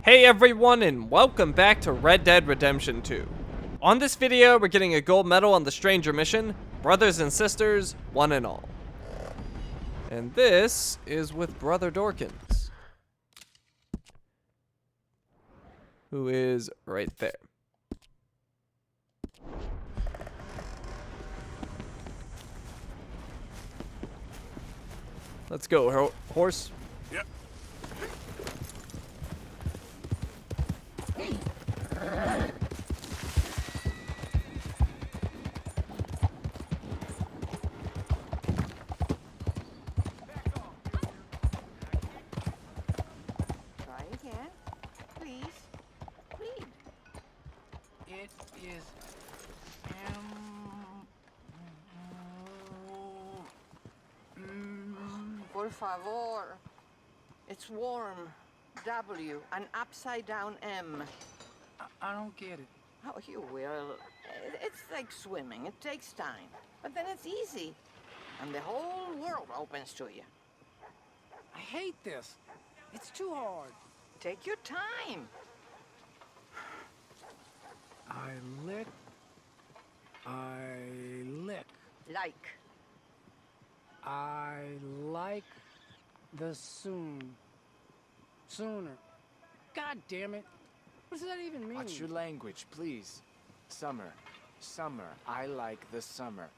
Hey everyone, and welcome back to Red Dead Redemption 2. On this video, we're getting a gold medal on the Stranger mission, brothers and sisters, one and all. And this is with Brother Dorkins, who is right there. Let's go, horse. Yep. Try again. Please. Please. It is Por favor. It's warm. W. An upside down M. I don't get it. Oh, you will. It's like swimming. It takes time. But then it's easy. And the whole world opens to you. I hate this. It's too hard. Take your time. I lick. Like. I like the sooner. God damn it. What does that even mean? Watch your language, please. Summer. I like the summer.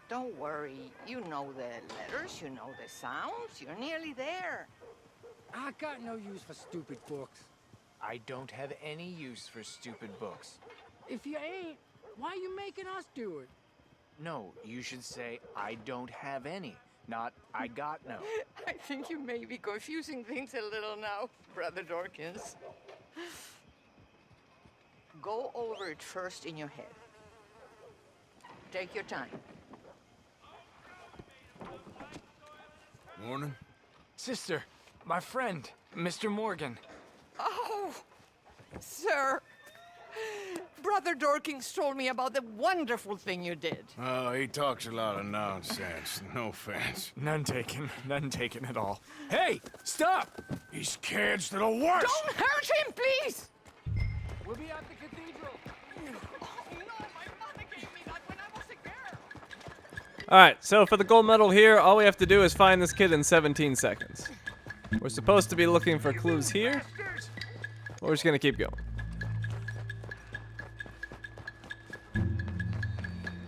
Don't worry. You know the letters. You know the sounds. You're nearly there. I got no use for stupid books. I don't have any use for stupid books. If you ain't, why you making us do it? No, you should say, I don't have any, not I got no. I think you may be confusing things a little now, Brother Dorkins. Go over it first in your head. Take your time. Morning. Sister, my friend, Mr. Morgan. Oh, sir. Brother Dorkins told me about the wonderful thing you did. Oh, he talks a lot of nonsense. No offense. None taken at all. Hey, stop! These kids to the worst! Don't hurt him, please! We'll be at the cathedral. Oh, no, my mother gave me that when I was a girl. Alright, so for the gold medal here, all we have to do is find this kid in 17 seconds. We're supposed to be looking for clues here. We're just gonna keep going.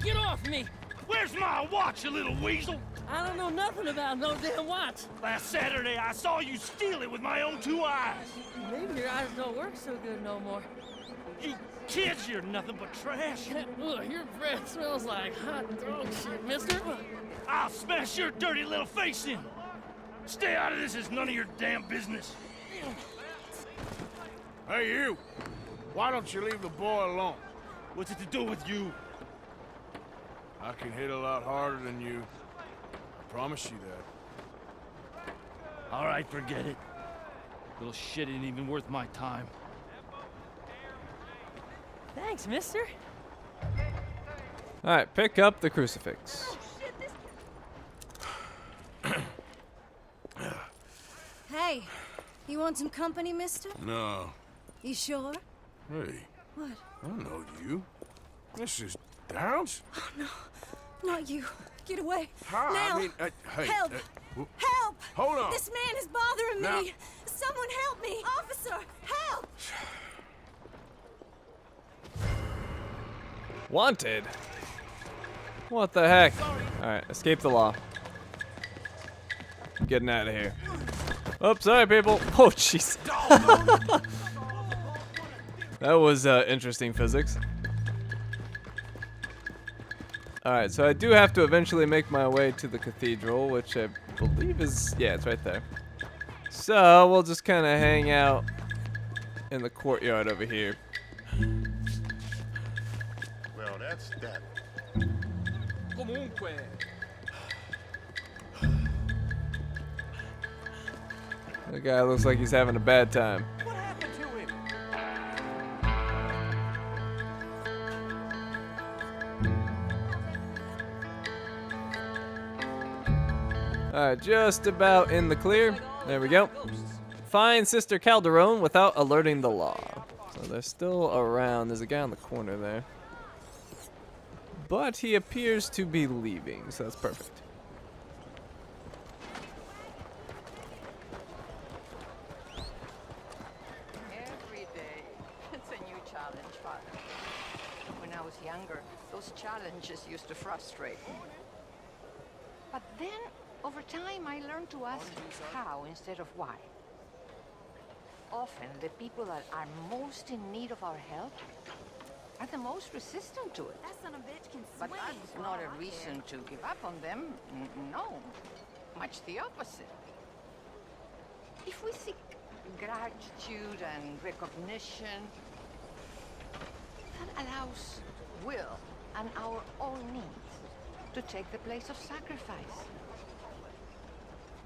Get off me! Where's my watch, you little weasel? I don't know nothing about no damn watch. Last Saturday, I saw you steal it with my own two eyes. Maybe your eyes don't work so good no more. You kids, you're nothing but trash. Ugh, your breath smells like hot dog shit, mister. I'll smash your dirty little face in. Stay out of this, it's none of your damn business. Hey, you! Why don't you leave the boy alone? What's it to do with you? I can hit a lot harder than you. I promise you that. All right, forget it. Little shit ain't even worth my time. Thanks, mister. Alright, pick up the crucifix. Hey, you want some company, mister? No. You sure? Hey, What? I know you. This is Downs? Oh, no. Not you. Get away. Hi, Now. I mean, hey. Help. Help! Hold on. This man is bothering Now. me. Someone help me. Officer, help! Wanted? What the heck? Alright, escape the law. I'm getting out of here. Oh, sorry, people. Oh, jeez. That was interesting physics. Alright, so I do have to eventually make my way to the cathedral, which I believe is... yeah, it's right there. So, we'll just kind of hang out in the courtyard over here. Well, that's that. The guy looks like he's having a bad time. What happened to him? Alright, just about in the clear. There we go. Find Sister Calderon without alerting the law. So they're still around. There's a guy on the corner there. But he appears to be leaving, so that's perfect. Every day, it's a new challenge, Father. When I was younger, those challenges used to frustrate me. But then, over time, I learned to ask how instead of why. Often, the people that are most in need of our help are the most resistant to it. That son of a bitch can But swing. that's not a reason to give up on them. No, much the opposite. If we seek gratitude and recognition, that allows will and our own needs to take the place of sacrifice.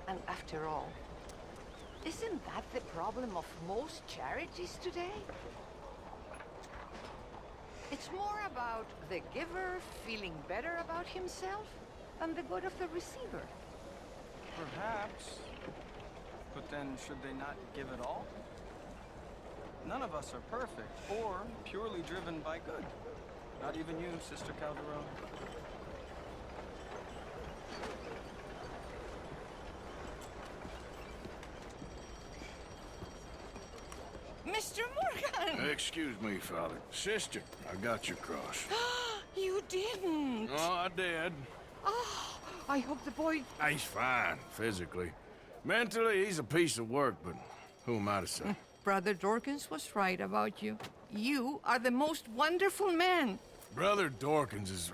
And after all, isn't that the problem of most charities today? It's more about the giver feeling better about himself than the good of the receiver. Perhaps. But then, should they not give it all? None of us are perfect or purely driven by good. Not even you, Sister Calderon. Mr. Morgan! Excuse me, Father. Sister, I got your cross. You didn't! Oh, I did. Oh, I hope the boy... He's fine, physically. Mentally, he's a piece of work, but who am I to say? Brother Dorkins was right about you. You are the most wonderful man. Brother Dorkins is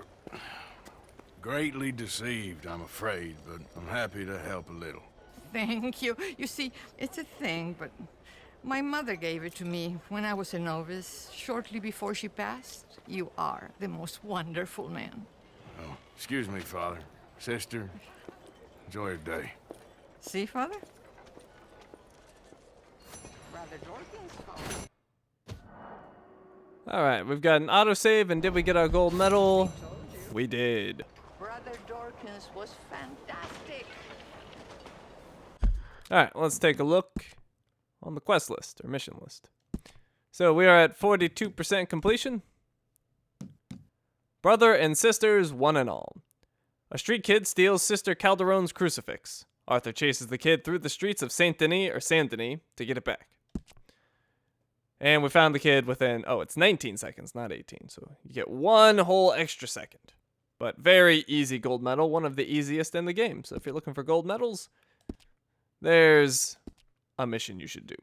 greatly deceived, I'm afraid, but I'm happy to help a little. Thank you. You see, it's a thing, but my mother gave it to me when I was a novice, shortly before she passed. You are the most wonderful man. Oh, excuse me, Father. Sister, enjoy your day. See, Father? Brother Dorkins' fault. Alright, we've got an autosave, and did we get our gold medal? We did. Brother Dorkins was fantastic. Alright, let's take a look on the quest list, or mission list. So we are at 42% completion. Brother and sisters, one and all. A street kid steals Sister Calderon's crucifix. Arthur chases the kid through the streets of Saint Denis, or Saint Denis, to get it back. And we found the kid within, oh, it's 19 seconds, not 18. So you get one whole extra second. But very easy gold medal, one of the easiest in the game. So if you're looking for gold medals, there's a mission you should do.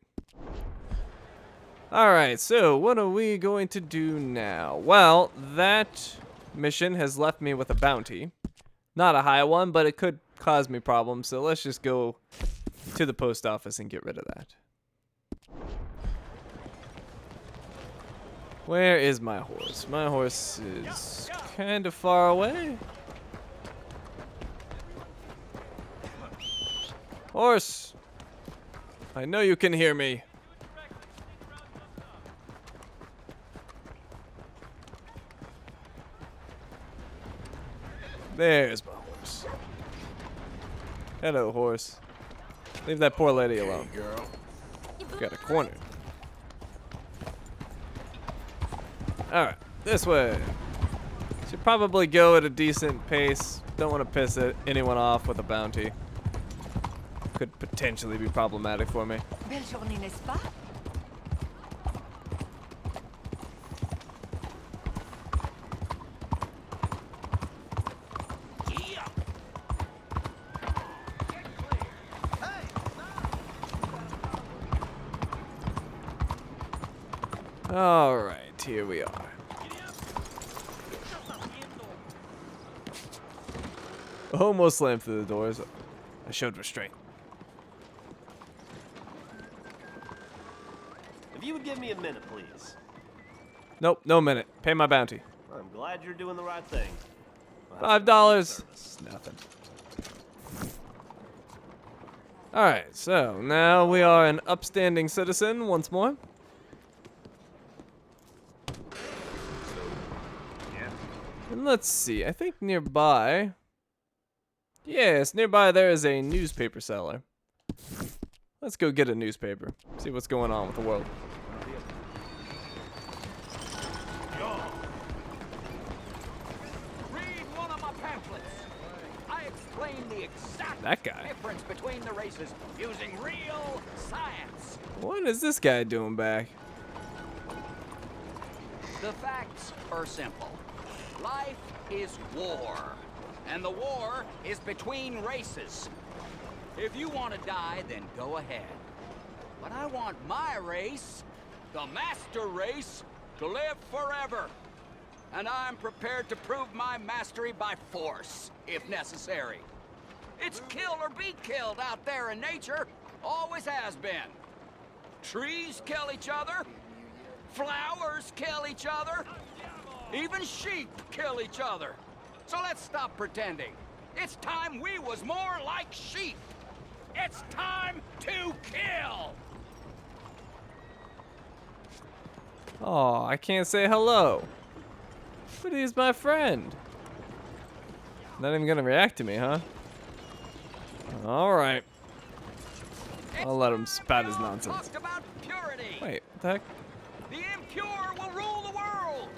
Alright, so what are we going to do now? Well, that mission has left me with a bounty. Not a high one, but it could cause me problems. So let's just go to the post office and get rid of that. Where is my horse? My horse is kind of far away. Horse! I know you can hear me. There's my horse. Hello, horse. Leave that poor lady alone. Hey, girl. Got a corner. Alright, this way. Should probably go at a decent pace. Don't want to piss anyone off with a bounty. Could potentially be problematic for me. Belle journée, n'est-ce pas? Alright, here we are. Almost slammed through the doors. I showed restraint. If you would give me a minute, please. Nope, no minute. Pay my bounty. I'm glad you're doing the right thing. $5. Nothing. Alright, so now we are an upstanding citizen once more. And let's see, I think nearby... Yes, nearby there is a newspaper seller. Let's go get a newspaper. See what's going on with the world. Read one of my pamphlets. I explain the exact That guy. difference between the races using real science. What is this guy doing back? The facts are simple. Life is war, and the war is between races. If you want to die, then go ahead. But I want my race, the master race, to live forever. And I'm prepared to prove my mastery by force, if necessary. It's kill or be killed out there in nature. Always has been. Trees kill each other. Flowers kill each other. Even sheep kill each other. So let's stop pretending. It's time we was more like sheep. It's time to kill. Oh, I can't say hello. But he's my friend. Not even gonna react to me, huh? Alright. I'll let him spat his nonsense. About purity. Wait, what the heck? The impure will rule the world.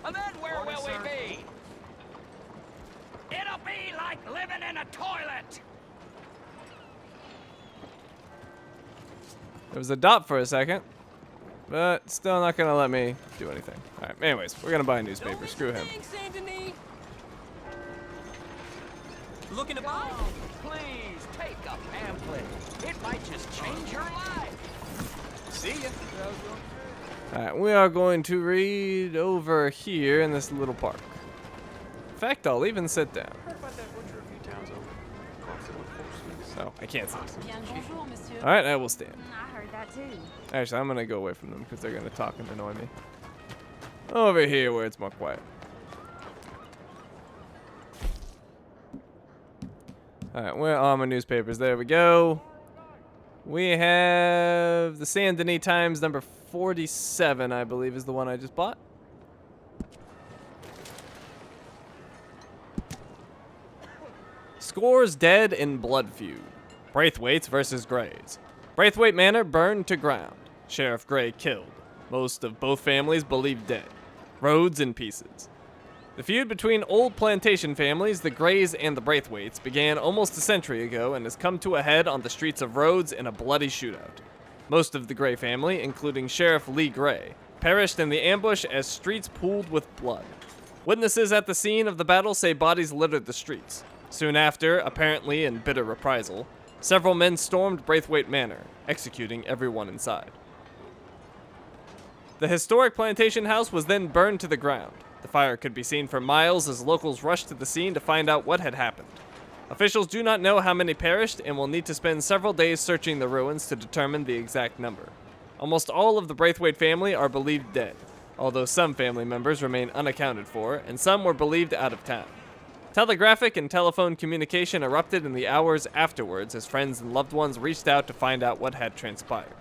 And then where will we be? It'll be like living in a toilet. There was a dot for a second. But still not gonna let me do anything. Alright, anyways, we're gonna buy a newspaper. Screw him. Looking to buy? Please take a pamphlet. It might just change your life. See ya. Alright, we are going to read over here in this little park. In fact, I'll even sit down. So, I can't sit. Alright, I will stand. I heard that too. Actually, I'm gonna go away from them because they're gonna talk and annoy me. Over here where it's more quiet. Alright, where are my newspapers? There we go. We have the Saint Denis Times number 47, I believe, is the one I just bought. Scores dead in blood feud. Braithwaites versus Greys. Braithwaite Manor burned to ground. Sheriff Gray killed. Most of both families believed dead. Roads in pieces. The feud between old plantation families, the Greys and the Braithwaites, began almost a century ago and has come to a head on the streets of Rhodes in a bloody shootout. Most of the Gray family, including Sheriff Lee Gray, perished in the ambush as streets pooled with blood. Witnesses at the scene of the battle say bodies littered the streets. Soon after, apparently in bitter reprisal, several men stormed Braithwaite Manor, executing everyone inside. The historic plantation house was then burned to the ground. The fire could be seen for miles as locals rushed to the scene to find out what had happened. Officials do not know how many perished and will need to spend several days searching the ruins to determine the exact number. Almost all of the Braithwaite family are believed dead, although some family members remain unaccounted for, and some were believed out of town. Telegraphic and telephone communication erupted in the hours afterwards as friends and loved ones reached out to find out what had transpired.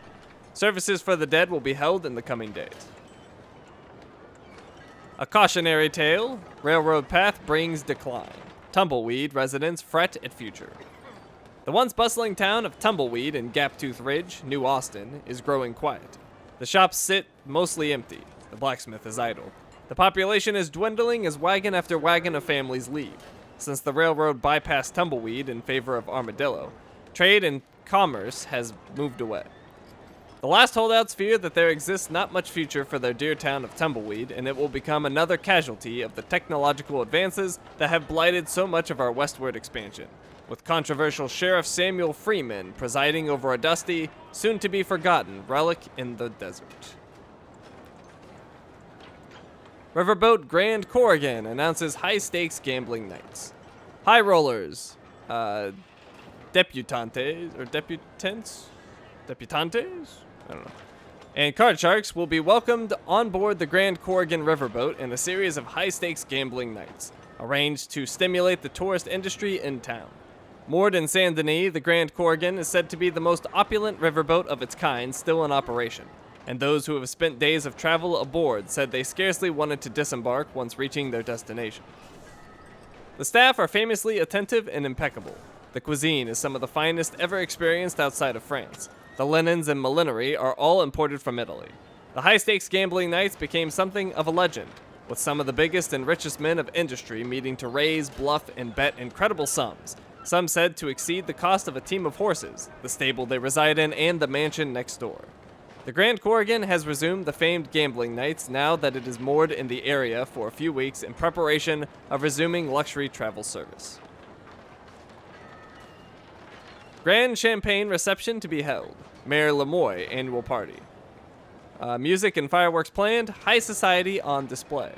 Services for the dead will be held in the coming days. A cautionary tale. Railroad path brings decline. Tumbleweed residents fret at future. The once bustling town of Tumbleweed in Gaptooth Ridge, New Austin, is growing quiet. The shops sit mostly empty. The blacksmith is idle. The population is dwindling as wagon after wagon of families leave. Since the railroad bypassed Tumbleweed in favor of Armadillo, trade and commerce has moved away. The last holdouts fear that there exists not much future for their dear town of Tumbleweed, and it will become another casualty of the technological advances that have blighted so much of our westward expansion, with controversial Sheriff Samuel Freeman presiding over a dusty, soon-to-be-forgotten relic in the desert. Riverboat Grand Korrigan announces high-stakes gambling nights. High rollers, debutantes, or debutants? Debutantes? I don't know. And card sharks will be welcomed on board the Grand Korrigan Riverboat in a series of high-stakes gambling nights, arranged to stimulate the tourist industry in town. Moored in Saint Denis, the Grand Korrigan is said to be the most opulent riverboat of its kind still in operation, and those who have spent days of travel aboard said they scarcely wanted to disembark once reaching their destination. The staff are famously attentive and impeccable. The cuisine is some of the finest ever experienced outside of France. The linens and millinery are all imported from Italy. The high-stakes gambling nights became something of a legend, with some of the biggest and richest men of industry meeting to raise, bluff, and bet incredible sums, some said to exceed the cost of a team of horses, the stable they reside in, and the mansion next door. The Grand Korrigan has resumed the famed gambling nights now that it is moored in the area for a few weeks in preparation of resuming luxury travel service. Grand Champagne reception to be held. Mayor Lemoy annual party. Music and fireworks planned. High society on display.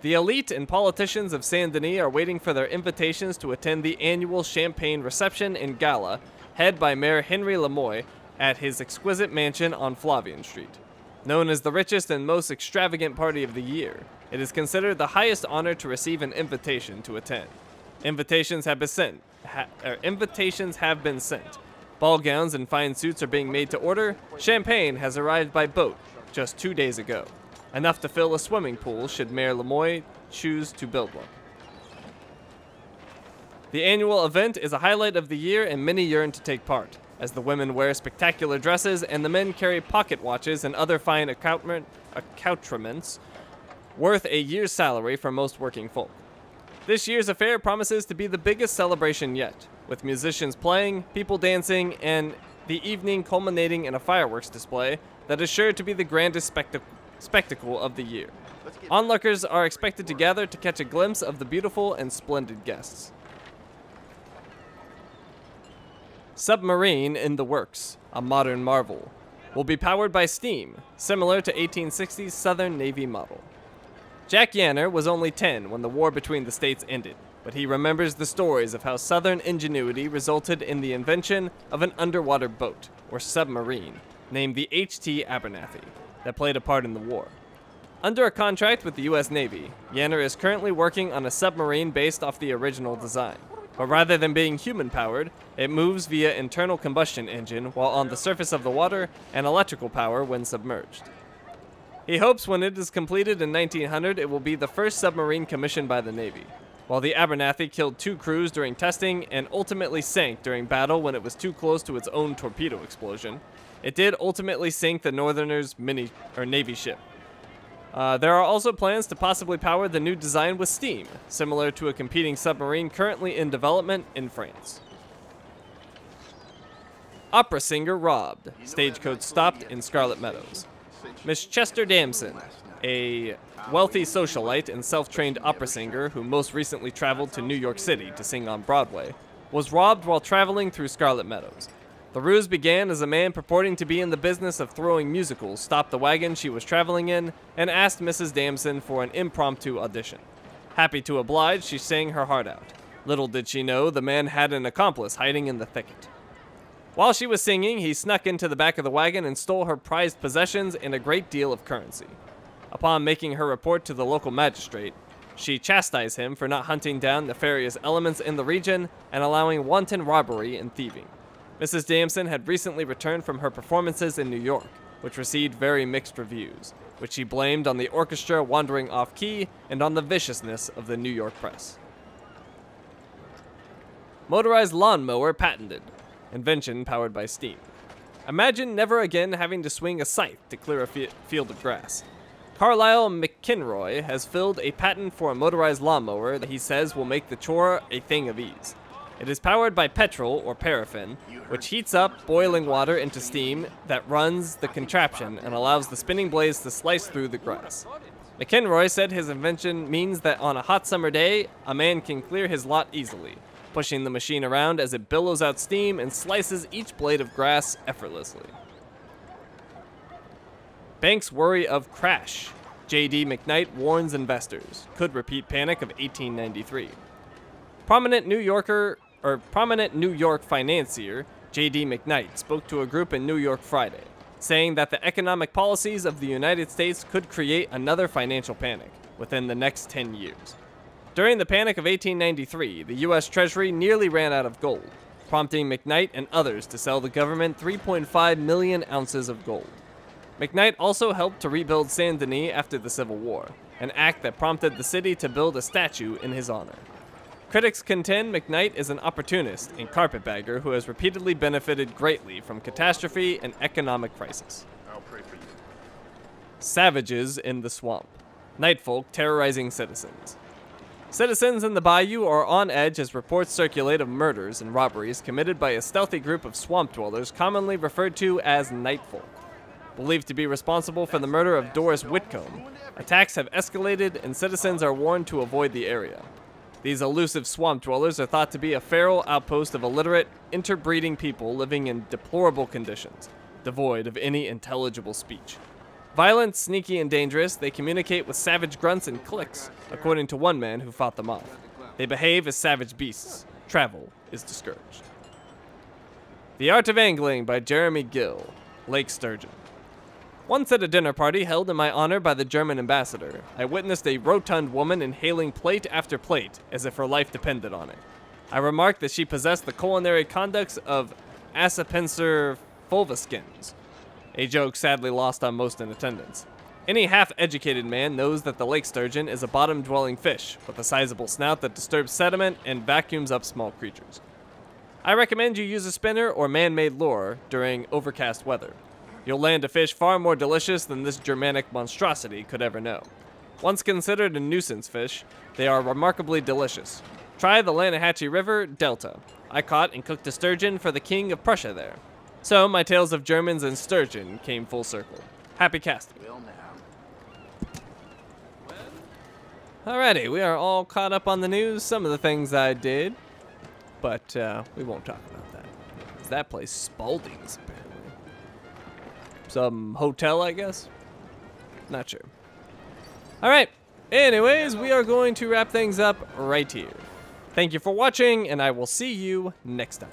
The elite and politicians of Saint Denis are waiting for their invitations to attend the annual champagne reception and gala, head by Mayor Henry Lemoy at his exquisite mansion on Flavian Street. Known as the richest and most extravagant party of the year, it is considered the highest honor to receive an invitation to attend. Invitations have been sent. Ball gowns and fine suits are being made to order. Champagne has arrived by boat just 2 days ago. Enough to fill a swimming pool should Mayor Lemoy choose to build one. The annual event is a highlight of the year and many yearn to take part, as the women wear spectacular dresses and the men carry pocket watches and other fine accoutrements worth a year's salary for most working folk. This year's affair promises to be the biggest celebration yet, with musicians playing, people dancing, and the evening culminating in a fireworks display that is sure to be the grandest spectacle of the year. Onlookers are expected to gather to catch a glimpse of the beautiful and splendid guests. Submarine in the works, a modern marvel, will be powered by steam, similar to 1860s Southern Navy model. Jack Yanner was only 10 when the war between the states ended, but he remembers the stories of how Southern ingenuity resulted in the invention of an underwater boat, or submarine, named the H.T. Abernathy, that played a part in the war. Under a contract with the U.S. Navy, Yanner is currently working on a submarine based off the original design, but rather than being human-powered, it moves via internal combustion engine while on the surface of the water and electrical power when submerged. He hopes when it is completed in 1900 it will be the first submarine commissioned by the Navy. While the Abernathy killed 2 crews during testing and ultimately sank during battle when it was too close to its own torpedo explosion, it did ultimately sink the Northerners' Navy ship. There are also plans to possibly power the new design with steam, similar to a competing submarine currently in development in France. Opera singer robbed. Stagecoach stopped in Scarlet Meadows. Miss Chester Damson, a wealthy socialite and self-trained opera singer who most recently traveled to New York City to sing on Broadway, was robbed while traveling through Scarlet Meadows. The ruse began as a man purporting to be in the business of throwing musicals stopped the wagon she was traveling in and asked Mrs. Damson for an impromptu audition. Happy to oblige, she sang her heart out. Little did she know the man had an accomplice hiding in the thicket. While she was singing, he snuck into the back of the wagon and stole her prized possessions and a great deal of currency. Upon making her report to the local magistrate, she chastised him for not hunting down nefarious elements in the region and allowing wanton robbery and thieving. Mrs. Damson had recently returned from her performances in New York, which received very mixed reviews, which she blamed on the orchestra wandering off-key and on the viciousness of the New York press. Motorized lawnmower patented. Invention powered by steam. Imagine never again having to swing a scythe to clear a field of grass. Carlisle McKinroy has filled a patent for a motorized lawnmower that he says will make the chore a thing of ease. It is powered by petrol or paraffin, which heats up boiling water into steam that runs the contraption and allows the spinning blades to slice through the grass. McKinroy said his invention means that on a hot summer day, a man can clear his lot easily, pushing the machine around as it billows out steam and slices each blade of grass effortlessly. Banks worry of crash. J.D. McKnight warns investors. Could repeat panic of 1893. Prominent New York financier J.D. McKnight spoke to a group in New York Friday, saying that the economic policies of the United States could create another financial panic within the next 10 years. During the Panic of 1893, the U.S. Treasury nearly ran out of gold, prompting McKnight and others to sell the government 3.5 million ounces of gold. McKnight also helped to rebuild Saint Denis after the Civil War, an act that prompted the city to build a statue in his honor. Critics contend McKnight is an opportunist and carpetbagger who has repeatedly benefited greatly from catastrophe and economic crisis. I'll pray for you. Savages in the swamp. Nightfolk terrorizing citizens. Citizens in the bayou are on edge as reports circulate of murders and robberies committed by a stealthy group of swamp dwellers commonly referred to as Nightfolk. Believed to be responsible for the murder of Doris Whitcomb, attacks have escalated and citizens are warned to avoid the area. These elusive swamp dwellers are thought to be a feral outpost of illiterate, interbreeding people living in deplorable conditions, devoid of any intelligible speech. Violent, sneaky, and dangerous, they communicate with savage grunts and clicks, according to one man who fought them off. They behave as savage beasts. Travel is discouraged. The Art of Angling by Jeremy Gill, Lake Sturgeon. Once at a dinner party held in my honor by the German ambassador, I witnessed a rotund woman inhaling plate after plate as if her life depended on it. I remarked that she possessed the culinary conducts of Assapenser fulviskins, a joke sadly lost on most in attendance. Any half-educated man knows that the lake sturgeon is a bottom-dwelling fish with a sizable snout that disturbs sediment and vacuums up small creatures. I recommend you use a spinner or man-made lure during overcast weather. You'll land a fish far more delicious than this Germanic monstrosity could ever know. Once considered a nuisance fish, they are remarkably delicious. Try the Lanahatchee River Delta. I caught and cooked a sturgeon for the King of Prussia there. So my tales of Germans and sturgeon came full circle. Happy casting. Alrighty, we are all caught up on the news, some of the things I did, but we won't talk about that. It's that place, Spalding's, apparently. Some hotel, I guess? Not sure. Alright, anyways, we are going to wrap things up right here. Thank you for watching, and I will see you next time.